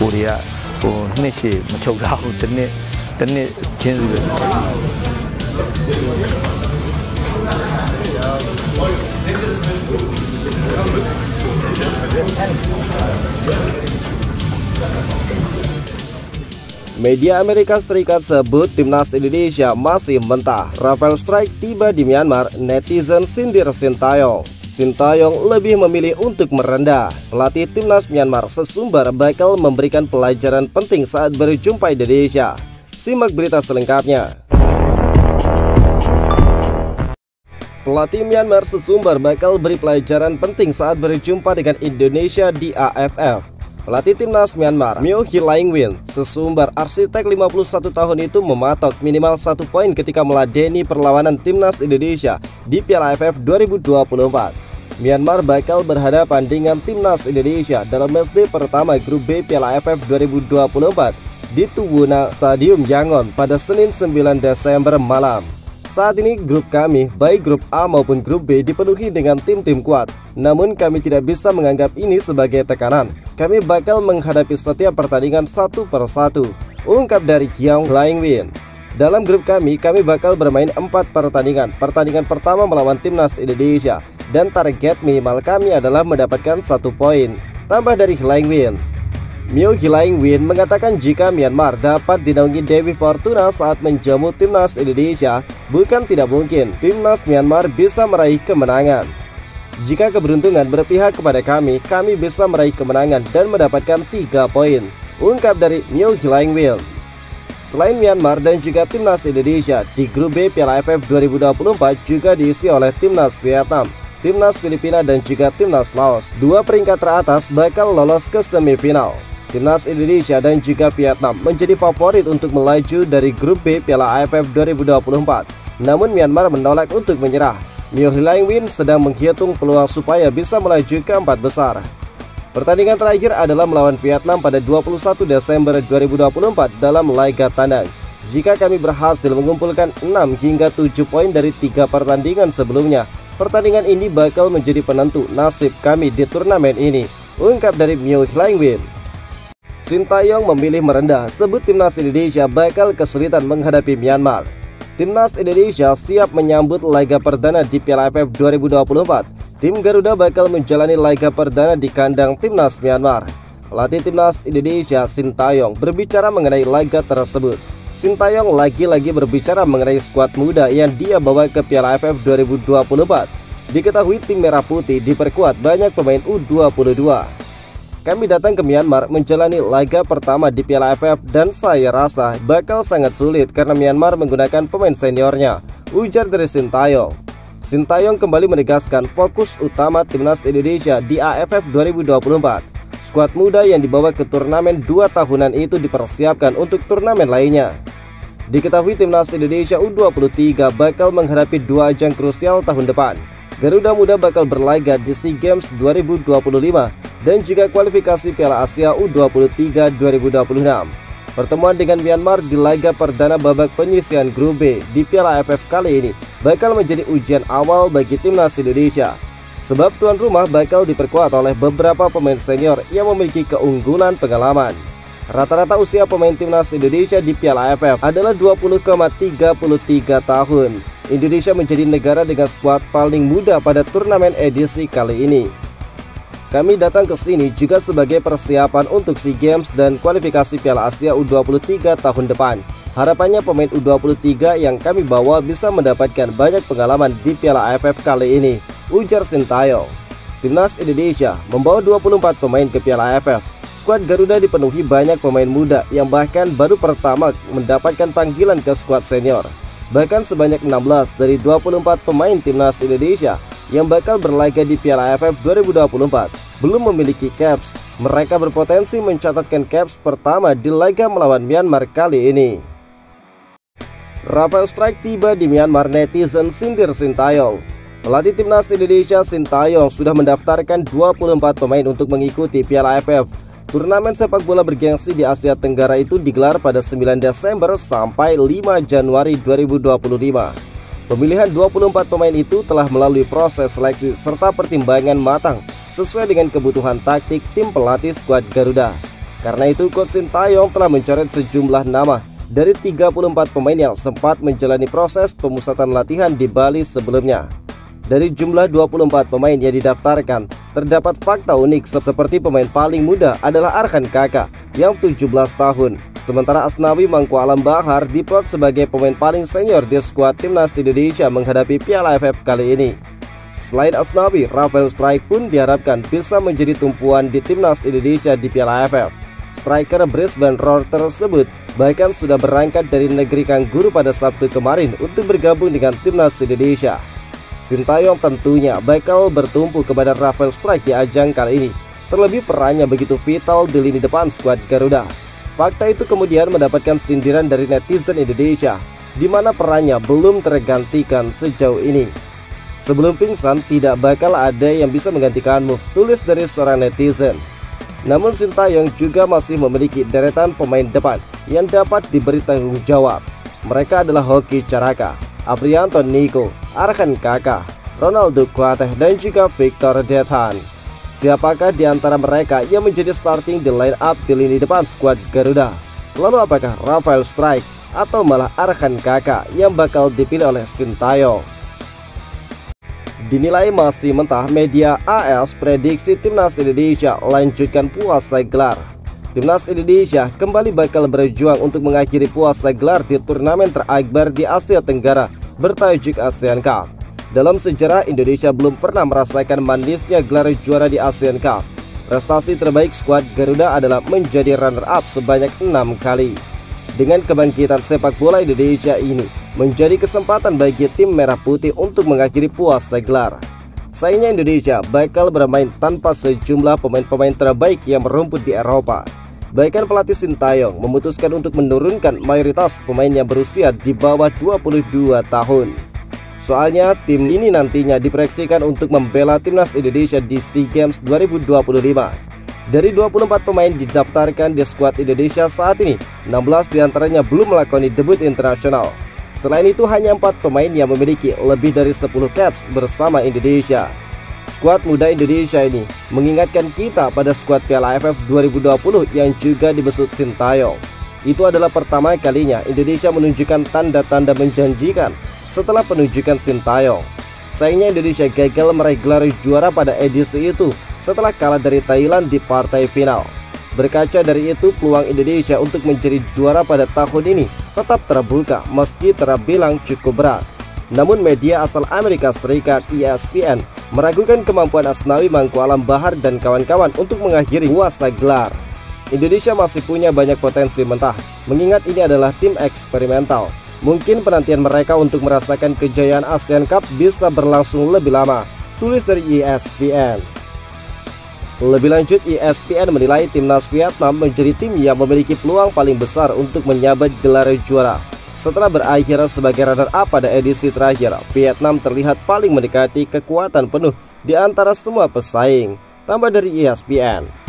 Korea Messi macam rahu terne change Media Amerika Serikat sebut timnas Indonesia masih mentah. Rafael Strike tiba di Myanmar, netizen sindir Sintayong. Sintayong lebih memilih untuk merendah. Pelatih timnas Myanmar sesumbar bakal memberikan pelajaran penting saat berjumpa Indonesia. Simak berita selengkapnya. Pelatih Myanmar sesumbar bakal beri pelajaran penting saat berjumpa dengan Indonesia di AFF. Pelatih timnas Myanmar, Myo Hilaiwin, sesumbar arsitek 51 tahun itu mematok minimal 1 poin ketika meladeni perlawanan timnas Indonesia di Piala AFF 2024. Myanmar bakal berhadapan dengan timnas Indonesia dalam matchday pertama grup B Piala AFF 2024 di Tuwuna Stadium Yangon pada Senin 9 Desember malam. Saat ini grup kami, baik grup A maupun grup B, dipenuhi dengan tim-tim kuat. Namun kami tidak bisa menganggap ini sebagai tekanan. Kami bakal menghadapi setiap pertandingan satu persatu, ungkap dari Yang Hilaiwin. Dalam grup kami bakal bermain 4 pertandingan. Pertandingan pertama melawan timnas Indonesia, dan target minimal kami adalah mendapatkan 1 poin, tambah dari Hilaiwin. Myo Hilaiwin mengatakan jika Myanmar dapat dinaungi Dewi Fortuna saat menjamu timnas Indonesia, bukan tidak mungkin timnas Myanmar bisa meraih kemenangan. Jika keberuntungan berpihak kepada kami bisa meraih kemenangan dan mendapatkan 3 poin, ungkap dari Myo Hilaiwin. Selain Myanmar dan juga timnas Indonesia, di grup B Piala AFF 2024 juga diisi oleh timnas Vietnam, timnas Filipina dan juga timnas Laos. 2 peringkat teratas bakal lolos ke semifinal. Timnas Indonesia dan juga Vietnam menjadi favorit untuk melaju dari grup B Piala AFF 2024. Namun Myanmar menolak untuk menyerah. Myo Hilaiwin sedang menghitung peluang supaya bisa melaju ke 4 besar. Pertandingan terakhir adalah melawan Vietnam pada 21 Desember 2024 dalam laga tandang. Jika kami berhasil mengumpulkan 6 hingga 7 poin dari 3 pertandingan sebelumnya, pertandingan ini bakal menjadi penentu nasib kami di turnamen ini, ungkap dari Myo Hilaiwin. Sintayong memilih merendah, sebut timnas Indonesia bakal kesulitan menghadapi Myanmar. Timnas Indonesia siap menyambut laga perdana di Piala AFF 2024. Tim Garuda bakal menjalani laga perdana di kandang timnas Myanmar. Pelatih timnas Indonesia Sintayong berbicara mengenai laga tersebut. Sintayong lagi-lagi berbicara mengenai skuad muda yang dia bawa ke Piala AFF 2024. Diketahui tim Merah Putih diperkuat banyak pemain U22. Kami datang ke Myanmar menjalani laga pertama di Piala AFF dan saya rasa bakal sangat sulit karena Myanmar menggunakan pemain seniornya, ujar dari Sintayong. Sintayong kembali menegaskan fokus utama timnas Indonesia di AFF 2024. Skuad muda yang dibawa ke turnamen 2 tahunan itu dipersiapkan untuk turnamen lainnya. Diketahui timnas Indonesia U23 bakal menghadapi 2 ajang krusial tahun depan. Garuda Muda bakal berlaga di SEA Games 2025 dan juga kualifikasi Piala Asia U23 2026. Pertemuan dengan Myanmar di laga perdana babak penyisihan grup B di Piala AFF kali ini bakal menjadi ujian awal bagi timnas Indonesia. Sebab tuan rumah bakal diperkuat oleh beberapa pemain senior yang memiliki keunggulan pengalaman. Rata-rata usia pemain timnas Indonesia di Piala AFF adalah 20,33 tahun. Indonesia menjadi negara dengan skuad paling muda pada turnamen edisi kali ini. Kami datang ke sini juga sebagai persiapan untuk SEA Games dan kualifikasi Piala Asia U23 tahun depan. Harapannya pemain U23 yang kami bawa bisa mendapatkan banyak pengalaman di Piala AFF kali ini, ujar Sintayong. Timnas Indonesia membawa 24 pemain ke Piala AFF. Skuad Garuda dipenuhi banyak pemain muda yang bahkan baru pertama mendapatkan panggilan ke skuad senior. Bahkan sebanyak 16 dari 24 pemain timnas Indonesia yang bakal berlaga di Piala AFF 2024 belum memiliki caps. Mereka berpotensi mencatatkan caps pertama di laga melawan Myanmar kali ini. Rafael Strike tiba di Myanmar, netizen sindir Sintayong. Pelatih timnas Indonesia Sintayong sudah mendaftarkan 24 pemain untuk mengikuti Piala AFF. Turnamen sepak bola bergengsi di Asia Tenggara itu digelar pada 9 Desember sampai 5 Januari 2025. Pemilihan 24 pemain itu telah melalui proses seleksi serta pertimbangan matang sesuai dengan kebutuhan taktik tim pelatih skuad Garuda. Karena itu Coach Sintayong telah mencoret sejumlah nama dari 34 pemain yang sempat menjalani proses pemusatan latihan di Bali sebelumnya. Dari jumlah 24 pemain yang didaftarkan, terdapat fakta unik seperti pemain paling muda adalah Arhan Kakak yang 17 tahun. Sementara Asnawi Mangku Alam Bahar diplot sebagai pemain paling senior di skuad timnas Indonesia menghadapi Piala AFF kali ini. Selain Asnawi, Rafael Strike pun diharapkan bisa menjadi tumpuan di timnas Indonesia di Piala AFF. Striker Brisbane Roar tersebut bahkan sudah berangkat dari negeri Kangguru pada Sabtu kemarin untuk bergabung dengan timnas Indonesia. Sintayong tentunya bakal bertumpu kepada Rafael Strike di ajang kali ini. Terlebih perannya begitu vital di lini depan skuad Garuda. Fakta itu kemudian mendapatkan sindiran dari netizen Indonesia, di mana perannya belum tergantikan sejauh ini. Sebelum pingsan tidak bakal ada yang bisa menggantikanmu, tulis dari seorang netizen. Namun Sintayong juga masih memiliki deretan pemain depan yang dapat diberi tanggung jawab. Mereka adalah Hoki Caraka, Aprianto Niko, Arhan Kakak, Ronaldo Kuateh, dan juga Victor Dethan. Siapakah di antara mereka yang menjadi starting di line up di lini depan skuad Garuda? Lalu apakah Rafael Strike atau malah Arhan Kakak yang bakal dipilih oleh Sintayong? Dinilai masih mentah, media AS prediksi timnas Indonesia lanjutkan puasa gelar. Timnas Indonesia kembali bakal berjuang untuk mengakhiri puasa gelar di turnamen terakbar di Asia Tenggara bertajuk ASEAN Cup. Dalam sejarah, Indonesia belum pernah merasakan manisnya gelar juara di ASEAN Cup. Prestasi terbaik skuad Garuda adalah menjadi runner-up sebanyak 6 kali. Dengan kebangkitan sepak bola Indonesia ini menjadi kesempatan bagi tim merah putih untuk mengakhiri puasa gelar. Sayangnya Indonesia bakal bermain tanpa sejumlah pemain-pemain terbaik yang merumput di Eropa. Bahkan pelatih Sintayong memutuskan untuk menurunkan mayoritas pemain yang berusia di bawah 22 tahun. Soalnya tim ini nantinya diproyeksikan untuk membela timnas Indonesia di SEA Games 2025. Dari 24 pemain didaftarkan di skuad Indonesia saat ini, 16 diantaranya belum melakoni debut internasional. Selain itu hanya 4 pemain yang memiliki lebih dari 10 caps bersama Indonesia. Skuad muda Indonesia ini mengingatkan kita pada skuad Piala AFF 2020 yang juga dibesut Sintayong. Itu adalah pertama kalinya Indonesia menunjukkan tanda-tanda menjanjikan setelah penunjukan Sintayong. Sayangnya Indonesia gagal meraih gelar juara pada edisi itu setelah kalah dari Thailand di partai final. Berkaca dari itu, peluang Indonesia untuk menjadi juara pada tahun ini tetap terbuka meski terbilang cukup berat. Namun media asal Amerika Serikat ESPN meragukan kemampuan Asnawi Mangku Alam Bahar dan kawan-kawan untuk mengakhiri puasa gelar. Indonesia masih punya banyak potensi mentah, mengingat ini adalah tim eksperimental. Mungkin penantian mereka untuk merasakan kejayaan ASEAN Cup bisa berlangsung lebih lama, tulis dari ESPN. Lebih lanjut, ESPN menilai timnas Vietnam menjadi tim yang memiliki peluang paling besar untuk menyabet gelar juara. Setelah berakhir sebagai runner-up pada edisi terakhir, Vietnam terlihat paling mendekati kekuatan penuh di antara semua pesaing, tambah dari ESPN.